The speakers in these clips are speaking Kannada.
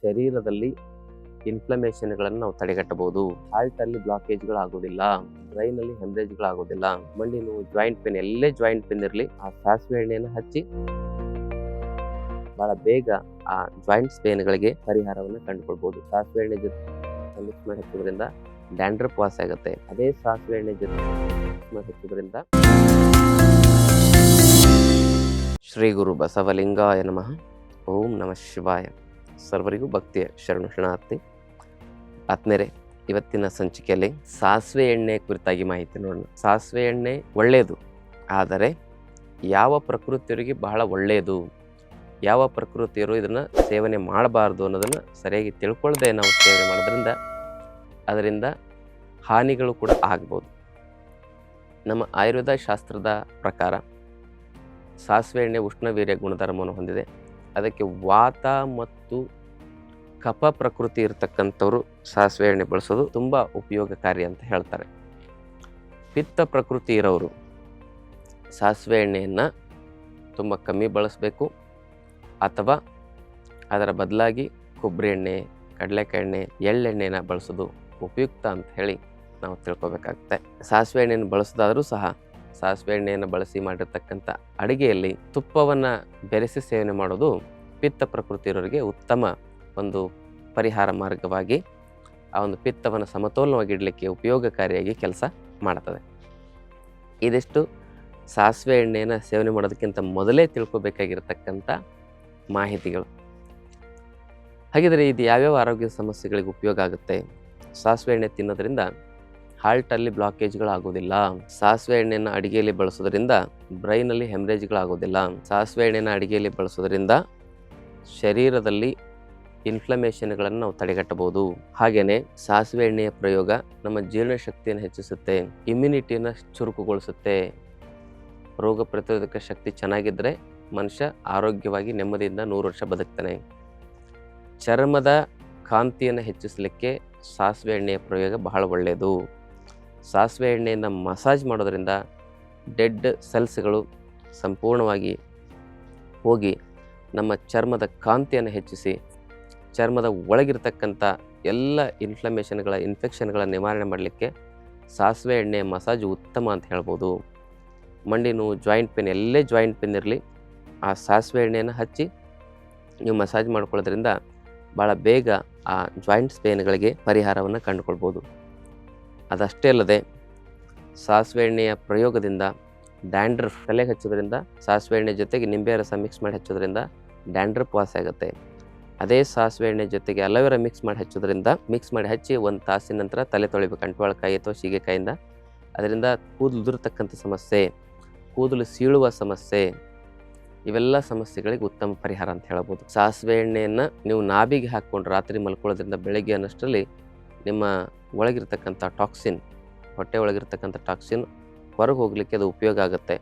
ಶರೀರದಲ್ಲಿ ಇನ್ಫ್ಲಮೇಷನ್ಗಳನ್ನು ನಾವು ತಡೆಗಟ್ಟಬಹುದು. ಹಾರ್ಟಲ್ಲಿ ಬ್ಲಾಕೇಜ್ಗಳಾಗೋದಿಲ್ಲ, ಬ್ರೈನಲ್ಲಿ ಹೆಮ್ರೇಜ್ಗಳಾಗೋದಿಲ್ಲ, ಮಂಡಿ ನೋವು, ಜಾಯಿಂಟ್ ಪೇನ್, ಎಲ್ಲೇ ಜಾಯಿಂಟ್ ಪೇನ್ ಇರಲಿ ಆ ಸಾಸಿವೆ ಎಣ್ಣೆಯನ್ನು ಹಚ್ಚಿ ಬಹಳ ಬೇಗ ಆ ಜಾಯಿಂಟ್ಸ್ ಪೇನ್ಗಳಿಗೆ ಪರಿಹಾರವನ್ನು ಕಂಡುಕೊಳ್ಬಹುದು. ಸಾಸಿವೆ ಎಣ್ಣೆ ಜೊತೆ ಮಿಕ್ಸ್ ಮಾಡಿ ಹಚ್ಚೋದ್ರಿಂದ ಡ್ಯಾಂಡ್ರಫ್ ವಾಸಿ ಆಗುತ್ತೆ. ಅದೇ ಸಾಸಿವೆ ಎಣ್ಣೆ ಜೊತೆ ಮಿಕ್ಸ್ ಮಾಡಿ ಹಚ್ಚೋದ್ರಿಂದ ಶ್ರೀ ಗುರು ಬಸವಲಿಂಗಾಯ ನಮಃ. ಓಂ ನಮಃ ಶಿವಾಯ. ಸರ್ವರಿಗೂ ಭಕ್ತಿಯ ಶರಣು ಶರಣಾರ್ಥಿ. ಆತ್ಮೇರೆ, ಇವತ್ತಿನ ಸಂಚಿಕೆಯಲ್ಲಿ ಸಾಸಿವೆ ಎಣ್ಣೆ ಕುರಿತಾಗಿ ಮಾಹಿತಿ ನೋಡೋಣ. ಸಾಸಿವೆ ಎಣ್ಣೆ ಒಳ್ಳೆಯದು, ಆದರೆ ಯಾವ ಪ್ರಕೃತಿಯವರಿಗೆ ಬಹಳ ಒಳ್ಳೆಯದು, ಯಾವ ಪ್ರಕೃತಿಯರು ಇದನ್ನು ಸೇವನೆ ಮಾಡಬಾರ್ದು ಅನ್ನೋದನ್ನು ಸರಿಯಾಗಿ ತಿಳ್ಕೊಳ್ಳದೆ ನಾವು ಸೇವನೆ ಮಾಡೋದ್ರಿಂದ ಅದರಿಂದ ಹಾನಿಗಳು ಕೂಡ ಆಗ್ಬೋದು. ನಮ್ಮ ಆಯುರ್ವೇದ ಶಾಸ್ತ್ರದ ಪ್ರಕಾರ ಸಾಸಿವೆ ಎಣ್ಣೆ ಉಷ್ಣವೀರ್ಯ ಗುಣಧರ್ಮವನ್ನು ಹೊಂದಿದೆ. ಅದಕ್ಕೆ ವಾತ ಮತ್ತು ಕಫ ಪ್ರಕೃತಿ ಇರತಕ್ಕಂಥವ್ರು ಸಾಸಿವೆ ಎಣ್ಣೆ ಬಳಸೋದು ತುಂಬ ಉಪಯೋಗಕಾರಿ ಅಂತ ಹೇಳ್ತಾರೆ. ಪಿತ್ತ ಪ್ರಕೃತಿ ಇರೋರು ಸಾಸಿವೆ ಎಣ್ಣೆಯನ್ನು ತುಂಬ ಕಮ್ಮಿ ಬಳಸಬೇಕು, ಅಥವಾ ಅದರ ಬದಲಾಗಿ ಕೊಬ್ಬರಿ ಎಣ್ಣೆ, ಕಡಲೆಕಾಯಿ ಎಣ್ಣೆ, ಎಳ್ಳೆಣ್ಣೆನ ಬಳಸೋದು ಉಪಯುಕ್ತ ಅಂತ ಹೇಳಿ ನಾವು ತಿಳ್ಕೊಬೇಕಾಗುತ್ತೆ. ಸಾಸಿವೆ ಎಣ್ಣೆಯನ್ನು ಬಳಸೋದಾದರೂ ಸಹ ಸಾಸಿವೆ ಎಣ್ಣೆಯನ್ನು ಬಳಸಿ ಮಾಡಿರ್ತಕ್ಕಂಥ ಅಡುಗೆಯಲ್ಲಿ ತುಪ್ಪವನ್ನು ಬೆರೆಸಿ ಸೇವನೆ ಮಾಡೋದು ಪಿತ್ತ ಪ್ರಕೃತಿ ಇರೋರಿಗೆ ಉತ್ತಮ ಒಂದು ಪರಿಹಾರ ಮಾರ್ಗವಾಗಿ ಆ ಒಂದು ಪಿತ್ತವನ್ನು ಸಮತೋಲನವಾಗಿ ಇಡಲಿಕ್ಕೆ ಉಪಯೋಗಕಾರಿಯಾಗಿ ಕೆಲಸ ಮಾಡ್ತದೆ. ಇದಿಷ್ಟು ಸಾಸಿವೆ ಎಣ್ಣೆಯನ್ನು ಸೇವನೆ ಮಾಡೋದಕ್ಕಿಂತ ಮೊದಲೇ ತಿಳ್ಕೊಬೇಕಾಗಿರ್ತಕ್ಕಂಥ ಮಾಹಿತಿಗಳು. ಹಾಗಿದ್ರೆ ಇದು ಯಾವ್ಯಾವ ಆರೋಗ್ಯ ಸಮಸ್ಯೆಗಳಿಗೆ ಉಪಯೋಗ ಆಗುತ್ತೆ? ಸಾಸಿವೆ ಎಣ್ಣೆ ತಿನ್ನೋದ್ರಿಂದ ಹಾರ್ಟಲ್ಲಿ ಬ್ಲಾಕೇಜ್ಗಳಾಗೋದಿಲ್ಲ, ಸಾಸಿವೆ ಎಣ್ಣೆಯನ್ನು ಅಡಿಗೆಯಲ್ಲಿ ಬಳಸೋದ್ರಿಂದ ಬ್ರೈನಲ್ಲಿ ಹೆಮ್ರೇಜ್ಗಳಾಗೋದಿಲ್ಲ, ಸಾಸಿವೆ ಎಣ್ಣೆನ ಅಡಿಗೆಯಲ್ಲಿ ಬಳಸೋದ್ರಿಂದ ಶರೀರದಲ್ಲಿ ಇನ್ಫ್ಲಮೇಷನ್ಗಳನ್ನು ನಾವು ತಡೆಗಟ್ಟಬಹುದು. ಹಾಗೆಯೇ ಸಾಸಿವೆ ಎಣ್ಣೆಯ ಪ್ರಯೋಗ ನಮ್ಮ ಜೀರ್ಣಶಕ್ತಿಯನ್ನು ಹೆಚ್ಚಿಸುತ್ತೆ, ಇಮ್ಯುನಿಟಿಯನ್ನು ಚುರುಕುಗೊಳಿಸುತ್ತೆ. ರೋಗ ಪ್ರತಿರೋಧಕ ಶಕ್ತಿ ಚೆನ್ನಾಗಿದ್ದರೆ ಮನುಷ್ಯ ಆರೋಗ್ಯವಾಗಿ ನೆಮ್ಮದಿಯಿಂದ 100 ವರ್ಷ ಬದುಕ್ತಾನೆ. ಚರ್ಮದ ಕಾಂತಿಯನ್ನು ಹೆಚ್ಚಿಸಲಿಕ್ಕೆ ಸಾಸಿವೆ ಎಣ್ಣೆಯ ಪ್ರಯೋಗ ಬಹಳ ಒಳ್ಳೆಯದು. ಸಾಸಿವೆ ಎಣ್ಣೆಯನ್ನು ಮಸಾಜ್ ಮಾಡೋದ್ರಿಂದ ಡೆಡ್ ಸೆಲ್ಸ್ಗಳು ಸಂಪೂರ್ಣವಾಗಿ ಹೋಗಿ ನಮ್ಮ ಚರ್ಮದ ಕಾಂತಿಯನ್ನು ಹೆಚ್ಚಿಸಿ ಚರ್ಮದ ಒಳಗಿರ್ತಕ್ಕಂಥ ಎಲ್ಲ ಇನ್ಫೆಕ್ಷನ್ಗಳ ನಿವಾರಣೆ ಮಾಡಲಿಕ್ಕೆ ಸಾಸಿವೆ ಎಣ್ಣೆಯ ಮಸಾಜ್ ಉತ್ತಮ ಅಂತ ಹೇಳ್ಬೋದು. ಮಂಡಿ ನೋವು, ಜಾಯಿಂಟ್ ಪೇನ್, ಎಲ್ಲೇ ಜಾಯಿಂಟ್ ಪೇನ್ ಇರಲಿ ಆ ಸಾಸಿವೆ ಎಣ್ಣೆಯನ್ನು ಹಚ್ಚಿ ನೀವು ಮಸಾಜ್ ಮಾಡ್ಕೊಳ್ಳೋದ್ರಿಂದ ಭಾಳ ಬೇಗ ಆ ಜಾಯಿಂಟ್ಸ್ ಪೇನ್ಗಳಿಗೆ ಪರಿಹಾರವನ್ನು ಕಂಡುಕೊಳ್ಬೋದು. ಅದಷ್ಟೇ ಅಲ್ಲದೆ ಸಾಸಿವೆ ಎಣ್ಣೆಯ ಪ್ರಯೋಗದಿಂದ ಡ್ಯಾಂಡ್ರಫ್, ತಲೆಗೆ ಹಚ್ಚೋದ್ರಿಂದ ಸಾಸಿವೆ ಎಣ್ಣೆ ಜೊತೆಗೆ ನಿಂಬೆ ರಸ ಮಿಕ್ಸ್ ಮಾಡಿ ಹಚ್ಚೋದ್ರಿಂದ ಡ್ಯಾಂಡ್ರಫ್ ವಾಸಿ ಆಗುತ್ತೆ. ಅದೇ ಸಾಸಿವೆ ಎಣ್ಣೆ ಜೊತೆಗೆ ಅಲೋವೆರಾ ಮಿಕ್ಸ್ ಮಾಡಿ ಹಚ್ಚಿ 1 ತಾಸಿನ ನಂತರ ತಲೆ ತೊಳಿಬೇಕು, ಅಂಟ್ವಾಳಕಾಯಿ ಅಥವಾ ಸೀಗೆಕಾಯಿಂದ. ಅದರಿಂದ ಕೂದಲು ಉದುರತಕ್ಕಂಥ ಸಮಸ್ಯೆ, ಕೂದಲು ಸೀಳುವ ಸಮಸ್ಯೆ, ಇವೆಲ್ಲ ಸಮಸ್ಯೆಗಳಿಗೆ ಉತ್ತಮ ಪರಿಹಾರ ಅಂತ ಹೇಳ್ಬೋದು. ಸಾಸಿವೆ ಎಣ್ಣೆಯನ್ನು ನೀವು ನಾಭಿಗೆ ಹಾಕ್ಕೊಂಡು ರಾತ್ರಿ ಮಲ್ಕೊಳ್ಳೋದ್ರಿಂದ ಬೆಳಗ್ಗೆ ಅನ್ನಷ್ಟರಲ್ಲಿ ನಿಮ್ಮ ಒಳಗಿರ್ತಕ್ಕಂಥ ಟಾಕ್ಸಿನ್, ಹೊಟ್ಟೆ ಒಳಗಿರ್ತಕ್ಕಂಥ ಟಾಕ್ಸಿನ್ ಹೊರಗೆ ಹೋಗಲಿಕ್ಕೆ ಅದು ಉಪಯೋಗ ಆಗುತ್ತೆ.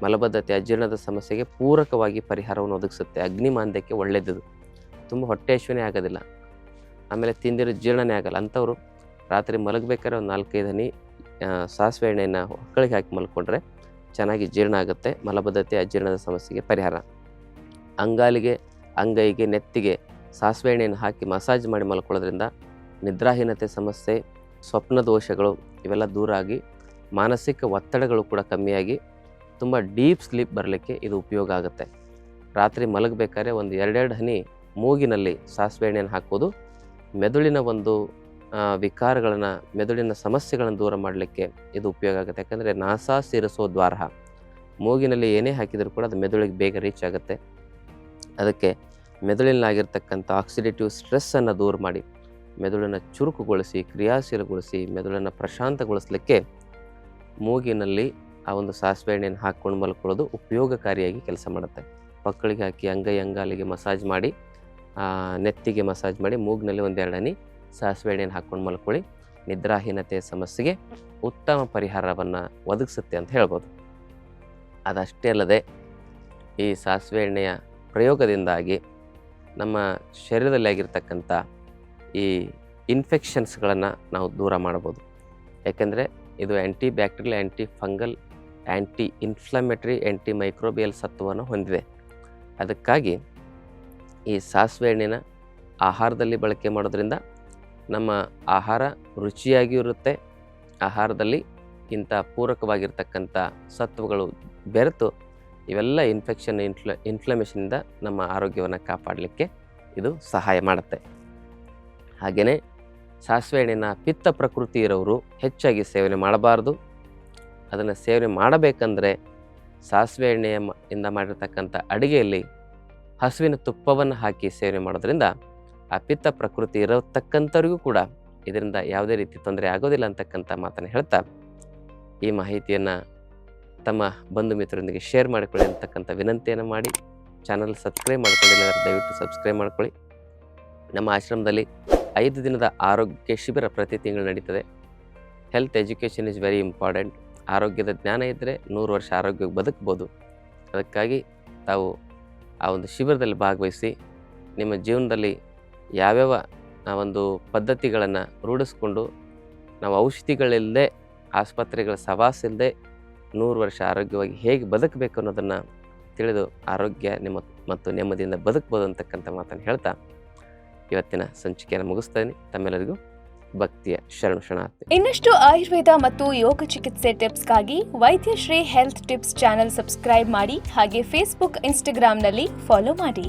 ಮಲಬದ್ಧತೆ, ಅಜೀರ್ಣದ ಸಮಸ್ಯೆಗೆ ಪೂರಕವಾಗಿ ಪರಿಹಾರವನ್ನು ಒದಗಿಸುತ್ತೆ. ಅಗ್ನಿಮಾಂದ್ಯಕ್ಕೆ ಒಳ್ಳೆಯದು, ತುಂಬ ಹೊಟ್ಟೆ ಹಸಿವೇ ಆಗೋದಿಲ್ಲ, ಆಮೇಲೆ ತಿಂದಿರೋ ಜೀರ್ಣನೇ ಆಗಲ್ಲ. ಅಂಥವ್ರು ರಾತ್ರಿ ಮಲಗಬೇಕಾದ್ರೆ ಒಂದು 4-5 ಹನಿ ಸಾಸಿವೆ ಎಣ್ಣೆಯನ್ನು ಹೊಕ್ಕಳಿಗೆ ಹಾಕಿ ಮಲ್ಕೊಂಡ್ರೆ ಚೆನ್ನಾಗಿ ಜೀರ್ಣ ಆಗುತ್ತೆ. ಮಲಬದ್ಧತೆ, ಅಜೀರ್ಣದ ಸಮಸ್ಯೆಗೆ ಪರಿಹಾರ. ಅಂಗಾಲಿಗೆ, ಅಂಗೈಗೆ, ನೆತ್ತಿಗೆ ಸಾಸಿವೆ ಎಣ್ಣೆಯನ್ನು ಹಾಕಿ ಮಸಾಜ್ ಮಾಡಿ ಮಲ್ಕೊಳ್ಳೋದ್ರಿಂದ ನಿದ್ರಾಹೀನತೆ ಸಮಸ್ಯೆ, ಸ್ವಪ್ನ ದೋಷಗಳು ಇವೆಲ್ಲ ದೂರ ಆಗಿ ಮಾನಸಿಕ ಒತ್ತಡಗಳು ಕೂಡ ಕಮ್ಮಿಯಾಗಿ ತುಂಬ ಡೀಪ್ ಸ್ಲೀಪ್ ಬರಲಿಕ್ಕೆ ಇದು ಉಪಯೋಗ ಆಗುತ್ತೆ. ರಾತ್ರಿ ಮಲಗಬೇಕಾದ್ರೆ ಒಂದು 2 ಹನಿ ಮೂಗಿನಲ್ಲಿ ಸಾಸಿವೆ ಎಣ್ಣೆಯನ್ನು ಹಾಕೋದು ಮೆದುಳಿನ ಒಂದು ವಿಕಾರಗಳನ್ನು, ಮೆದುಳಿನ ಸಮಸ್ಯೆಗಳನ್ನು ದೂರ ಮಾಡಲಿಕ್ಕೆ ಇದು ಉಪಯೋಗ ಆಗುತ್ತೆ. ಯಾಕಂದರೆ ನಾಸಾ ಸೇರಿಸೋ ದ್ವಾರ, ಮೂಗಿನಲ್ಲಿ ಏನೇ ಹಾಕಿದರೂ ಕೂಡ ಅದು ಮೆದುಳಿಗೆ ಬೇಗ ರೀಚ್ ಆಗುತ್ತೆ. ಅದಕ್ಕೆ ಮೆದುಳಿನಲ್ಲಾಗಿರ್ತಕ್ಕಂಥ ಆಕ್ಸಿಡೇಟಿವ್ ಸ್ಟ್ರೆಸ್ಸನ್ನು ದೂರ ಮಾಡಿ ಮೆದುಳನ್ನು ಚುರುಕುಗೊಳಿಸಿ, ಕ್ರಿಯಾಶೀಲಗೊಳಿಸಿ, ಮೆದುಳನ್ನು ಪ್ರಶಾಂತಗೊಳಿಸಲಿಕ್ಕೆ ಮೂಗಿನಲ್ಲಿ ಆ ಒಂದು ಸಾಸಿವೆ ಎಣ್ಣೆಯನ್ನು ಹಾಕ್ಕೊಂಡು ಮಲ್ಕೊಳ್ಳೋದು ಉಪಯೋಗಕಾರಿಯಾಗಿ ಕೆಲಸ ಮಾಡುತ್ತೆ. ಮಕ್ಕಳಿಗೆ ಹಾಕಿ ಅಂಗಾಲಿಗೆ ಮಸಾಜ್ ಮಾಡಿ, ನೆತ್ತಿಗೆ ಮಸಾಜ್ ಮಾಡಿ, ಮೂಗಿನಲ್ಲಿ 1-2 ಹನಿ ಸಾಸಿವೆ ಎಣ್ಣೆಯನ್ನು ಹಾಕ್ಕೊಂಡು ಮಲ್ಕೊಳ್ಳಿ. ನಿದ್ರಾಹೀನತೆಯ ಸಮಸ್ಯೆಗೆ ಉತ್ತಮ ಪರಿಹಾರವನ್ನು ಒದಗಿಸುತ್ತೆ ಅಂತ ಹೇಳ್ಬೋದು. ಅದಷ್ಟೇ ಅಲ್ಲದೆ ಈ ಸಾಸಿವೆ ಎಣ್ಣೆಯ ಪ್ರಯೋಗದಿಂದಾಗಿ ನಮ್ಮ ಶರೀರದಲ್ಲಿ ಆಗಿರ್ತಕ್ಕಂಥ ಈ ಇನ್ಫೆಕ್ಷನ್ಸ್ಗಳನ್ನು ನಾವು ದೂರ ಮಾಡ್ಬೋದು. ಯಾಕೆಂದರೆ ಇದು antibacterial, antifungal, anti inflammatory, antimicrobial ಸತ್ವವನ್ನು ಹೊಂದಿದೆ. ಅದಕ್ಕಾಗಿ ಈ ಸಾಸಿವೆ ಎಣ್ಣೆನ ಆಹಾರದಲ್ಲಿ ಬಳಕೆ ಮಾಡೋದ್ರಿಂದ ನಮ್ಮ ಆಹಾರ ರುಚಿಯಾಗಿಯೂ ಇರುತ್ತೆ. ಆಹಾರದಲ್ಲಿ ಇಂಥ ಪೂರಕವಾಗಿರ್ತಕ್ಕಂಥ ಸತ್ವಗಳು ಬೆರೆತು ಇವೆಲ್ಲ ಇನ್ಫ್ಲಮೇಷನಿಂದ ನಮ್ಮ ಆರೋಗ್ಯವನ್ನು ಕಾಪಾಡಲಿಕ್ಕೆ ಇದು ಸಹಾಯ ಮಾಡುತ್ತೆ. ಹಾಗೆಯೇ ಸಾಸಿವೆ ಎಣ್ಣೆನ ಪಿತ್ತ ಪ್ರಕೃತಿ ಇರೋರು ಹೆಚ್ಚಾಗಿ ಸೇವನೆ ಮಾಡಬಾರ್ದು. ಅದನ್ನು ಸೇವನೆ ಮಾಡಬೇಕಂದ್ರೆ ಸಾಸಿವೆ ಇಂದ ಮಾಡಿರ್ತಕ್ಕಂಥ ಅಡುಗೆಯಲ್ಲಿ ಹಸುವಿನ ತುಪ್ಪವನ್ನು ಹಾಕಿ ಸೇವನೆ ಮಾಡೋದ್ರಿಂದ ಆ ಪಿತ್ತ ಪ್ರಕೃತಿ ಇರತಕ್ಕಂಥವ್ರಿಗೂ ಕೂಡ ಇದರಿಂದ ಯಾವುದೇ ರೀತಿ ತೊಂದರೆ ಆಗೋದಿಲ್ಲ ಅಂತಕ್ಕಂಥ ಮಾತನ್ನು ಹೇಳ್ತಾ, ಈ ಮಾಹಿತಿಯನ್ನು ತಮ್ಮ ಬಂಧು ಮಿತ್ರರೊಂದಿಗೆ ಶೇರ್ ಮಾಡಿಕೊಳ್ಳಿ ಅಂತಕ್ಕಂಥ ವಿನಂತಿಯನ್ನು ಮಾಡಿ, ಚಾನಲ್ ಸಬ್ಸ್ಕ್ರೈಬ್ ಮಾಡ್ಕೊಂಡಿಲ್ಲ ದಯವಿಟ್ಟು ಸಬ್ಸ್ಕ್ರೈಬ್ ಮಾಡ್ಕೊಳ್ಳಿ. ನಮ್ಮ ಆಶ್ರಮದಲ್ಲಿ 5 ದಿನದ ಆರೋಗ್ಯ ಶಿಬಿರ ಪ್ರತಿ ತಿಂಗಳು ನಡೀತದೆ. Health education is very important. ಆರೋಗ್ಯದ ಜ್ಞಾನ ಇದ್ದರೆ 100 ವರ್ಷ ಆರೋಗ್ಯವಾಗಿ ಬದುಕ್ಬೋದು. ಅದಕ್ಕಾಗಿ ತಾವು ಆ ಒಂದು ಶಿಬಿರದಲ್ಲಿ ಭಾಗವಹಿಸಿ ನಿಮ್ಮ ಜೀವನದಲ್ಲಿ ಯಾವ್ಯಾವ ಒಂದು ಪದ್ಧತಿಗಳನ್ನು ರೂಢಿಸ್ಕೊಂಡು ನಾವು ಔಷಧಿಗಳಿಲ್ಲದೆ, ಆಸ್ಪತ್ರೆಗಳ ಸವಾಸ ಇಲ್ಲದೆ 100 ವರ್ಷ ಆರೋಗ್ಯವಾಗಿ ಹೇಗೆ ಬದುಕಬೇಕು ಅನ್ನೋದನ್ನು ತಿಳಿದು ಆರೋಗ್ಯ ಮತ್ತು ನೆಮ್ಮದಿಯಿಂದ ಬದುಕ್ಬೋದು ಅಂತಕ್ಕಂಥ ಮಾತನ್ನು ಹೇಳ್ತಾ ಇವತ್ತಿನ ಸಂಚಿಕೆಯನ್ನು ಮುಗಿಸ್ತೇನೆ. ತಮ್ಮೆಲ್ಲರಿಗೂ ಭಕ್ತಿಯ ಶರಣಾರ್ಥಿ. ಇನ್ನಷ್ಟು ಆಯುರ್ವೇದ ಮತ್ತು ಯೋಗ ಚಿಕಿತ್ಸೆ ಟಿಪ್ಸ್ಗಾಗಿ Vaidyashri health tips channel subscribe ಮಾಡಿ, ಹಾಗೆ ಫೇಸ್ಬುಕ್, ಇನ್ಸ್ಟಾಗ್ರಾಂನಲ್ಲಿ ಫಾಲೋ ಮಾಡಿ.